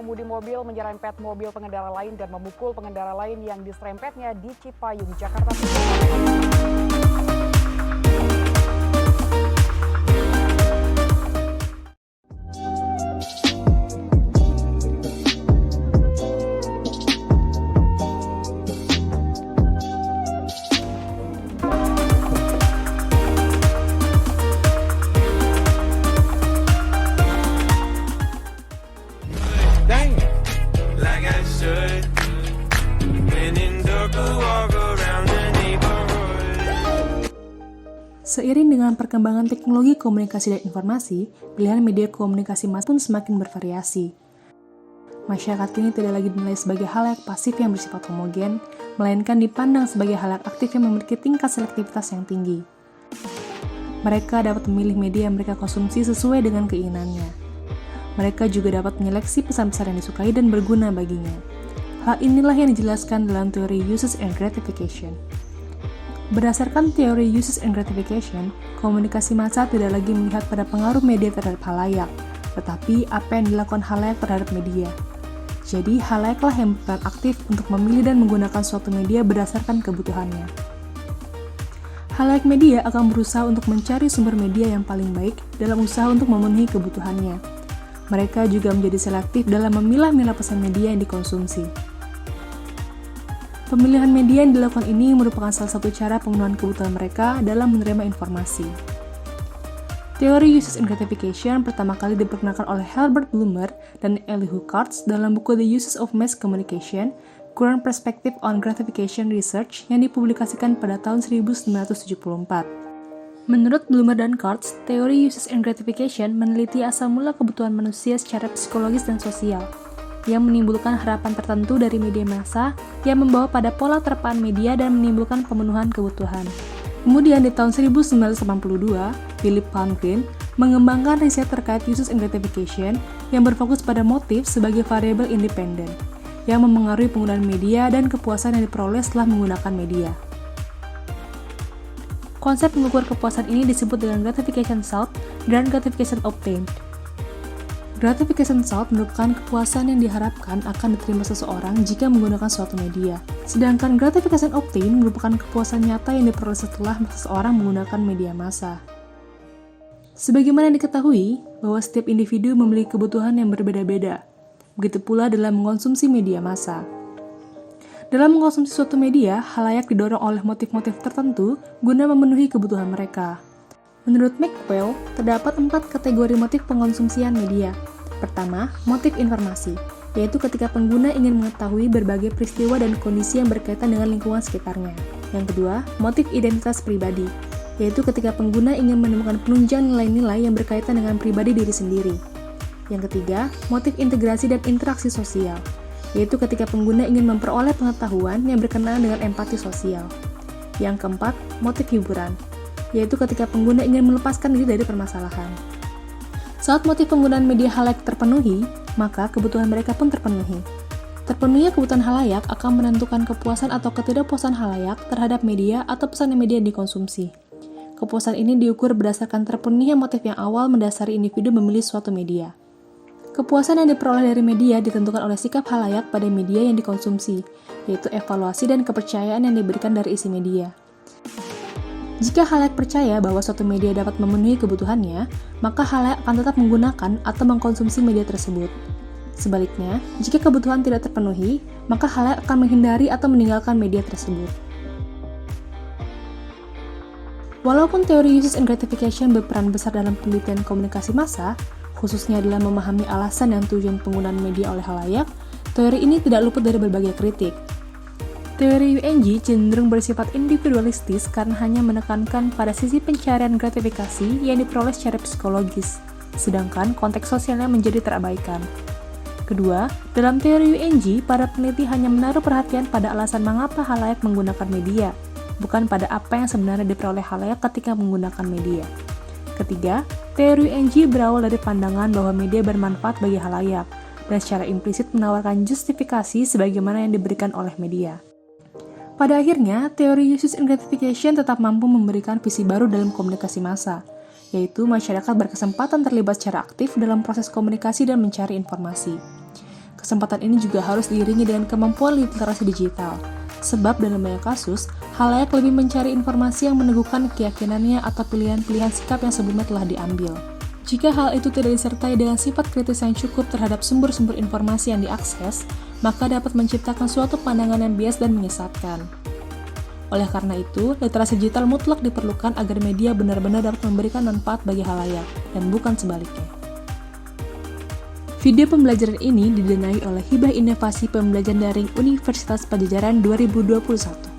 pengemudi mobil menyerempet mobil pengendara lain dan memukul pengendara lain yang diserempetnya di Cipayung, Jakarta Pusat. Seiring dengan perkembangan teknologi komunikasi dan informasi, pilihan media komunikasi massa pun semakin bervariasi. Masyarakat kini tidak lagi dinilai sebagai halayak pasif yang bersifat homogen, melainkan dipandang sebagai halayak aktif yang memiliki tingkat selektivitas yang tinggi. Mereka dapat memilih media yang mereka konsumsi sesuai dengan keinginannya. Mereka juga dapat menyeleksi pesan-pesan yang disukai dan berguna baginya. Hal inilah yang dijelaskan dalam teori Uses and Gratification. Berdasarkan teori Uses and Gratification, komunikasi massa tidak lagi melihat pada pengaruh media terhadap halayak, tetapi apa yang dilakukan halayak terhadap media. Jadi, halayaklah yang berperan aktif untuk memilih dan menggunakan suatu media berdasarkan kebutuhannya. Halayak media akan berusaha untuk mencari sumber media yang paling baik dalam usaha untuk memenuhi kebutuhannya. Mereka juga menjadi selektif dalam memilah-milah pesan media yang dikonsumsi. Pemilihan media yang dilakukan ini merupakan salah satu cara pemenuhan kebutuhan mereka dalam menerima informasi. Teori Uses and Gratification pertama kali diperkenalkan oleh Herbert Blumer dan Elihu Katz dalam buku The Uses of Mass Communication, Current Perspective on Gratification Research yang dipublikasikan pada tahun 1974. Menurut Blumer dan Katz, teori Uses and Gratification meneliti asal mula kebutuhan manusia secara psikologis dan sosial, yang menimbulkan harapan tertentu dari media massa yang membawa pada pola terpaan media dan menimbulkan pemenuhan kebutuhan. Kemudian di tahun 1982, Philip Palmgren mengembangkan riset terkait Uses and Gratification yang berfokus pada motif sebagai variabel independen yang memengaruhi penggunaan media dan kepuasan yang diperoleh setelah menggunakan media. Konsep mengukur kepuasan ini disebut dengan gratification sought dan gratification obtained. Gratification sought merupakan kepuasan yang diharapkan akan diterima seseorang jika menggunakan suatu media. Sedangkan gratification obtained merupakan kepuasan nyata yang diperoleh setelah seseorang menggunakan media massa. Sebagaimana diketahui, bahwa setiap individu memiliki kebutuhan yang berbeda-beda. Begitu pula dalam mengkonsumsi media massa. Dalam mengkonsumsi suatu media, halayak didorong oleh motif-motif tertentu guna memenuhi kebutuhan mereka. Menurut McPhail, terdapat 4 kategori motif pengkonsumsian media. Pertama, motif informasi, yaitu ketika pengguna ingin mengetahui berbagai peristiwa dan kondisi yang berkaitan dengan lingkungan sekitarnya. Yang kedua, motif identitas pribadi, yaitu ketika pengguna ingin menemukan penunjang nilai-nilai yang berkaitan dengan pribadi diri sendiri. Yang ketiga, motif integrasi dan interaksi sosial, yaitu ketika pengguna ingin memperoleh pengetahuan yang berkenaan dengan empati sosial. Yang keempat, motif hiburan, yaitu ketika pengguna ingin melepaskan diri dari permasalahan. Saat motif penggunaan media halayak terpenuhi, maka kebutuhan mereka pun terpenuhi. Terpenuhinya kebutuhan halayak akan menentukan kepuasan atau ketidakpuasan halayak terhadap media atau pesan media yang dikonsumsi. Kepuasan ini diukur berdasarkan terpenuhinya motif yang awal mendasari individu memilih suatu media. Kepuasan yang diperoleh dari media ditentukan oleh sikap halayak pada media yang dikonsumsi, yaitu evaluasi dan kepercayaan yang diberikan dari isi media. Jika halayak percaya bahwa suatu media dapat memenuhi kebutuhannya, maka halayak akan tetap menggunakan atau mengkonsumsi media tersebut. Sebaliknya, jika kebutuhan tidak terpenuhi, maka halayak akan menghindari atau meninggalkan media tersebut. Walaupun teori Uses and Gratification berperan besar dalam penelitian komunikasi massa, khususnya dalam memahami alasan dan tujuan penggunaan media oleh halayak, teori ini tidak luput dari berbagai kritik. Teori UNG cenderung bersifat individualistis karena hanya menekankan pada sisi pencarian gratifikasi yang diperoleh secara psikologis, sedangkan konteks sosialnya menjadi terabaikan. Kedua, dalam teori UNG, para peneliti hanya menaruh perhatian pada alasan mengapa halayak menggunakan media, bukan pada apa yang sebenarnya diperoleh halayak ketika menggunakan media. Ketiga, teori UNG berawal dari pandangan bahwa media bermanfaat bagi halayak, dan secara implisit menawarkan justifikasi sebagaimana yang diberikan oleh media. Pada akhirnya, teori Uses and Gratification tetap mampu memberikan visi baru dalam komunikasi massa, yaitu masyarakat berkesempatan terlibat secara aktif dalam proses komunikasi dan mencari informasi. kesempatan ini juga harus diiringi dengan kemampuan literasi digital. Sebab dalam banyak kasus, khalayak lebih mencari informasi yang meneguhkan keyakinannya atau pilihan-pilihan sikap yang sebelumnya telah diambil. Jika hal itu tidak disertai dengan sifat kritis yang cukup terhadap sumber-sumber informasi yang diakses, maka dapat menciptakan suatu pandangan yang bias dan menyesatkan. Oleh karena itu, literasi digital mutlak diperlukan agar media benar-benar dapat memberikan manfaat bagi khalayak, dan bukan sebaliknya. Video pembelajaran ini didanai oleh Hibah Inovasi Pembelajaran Daring Universitas Padjadjaran 2021.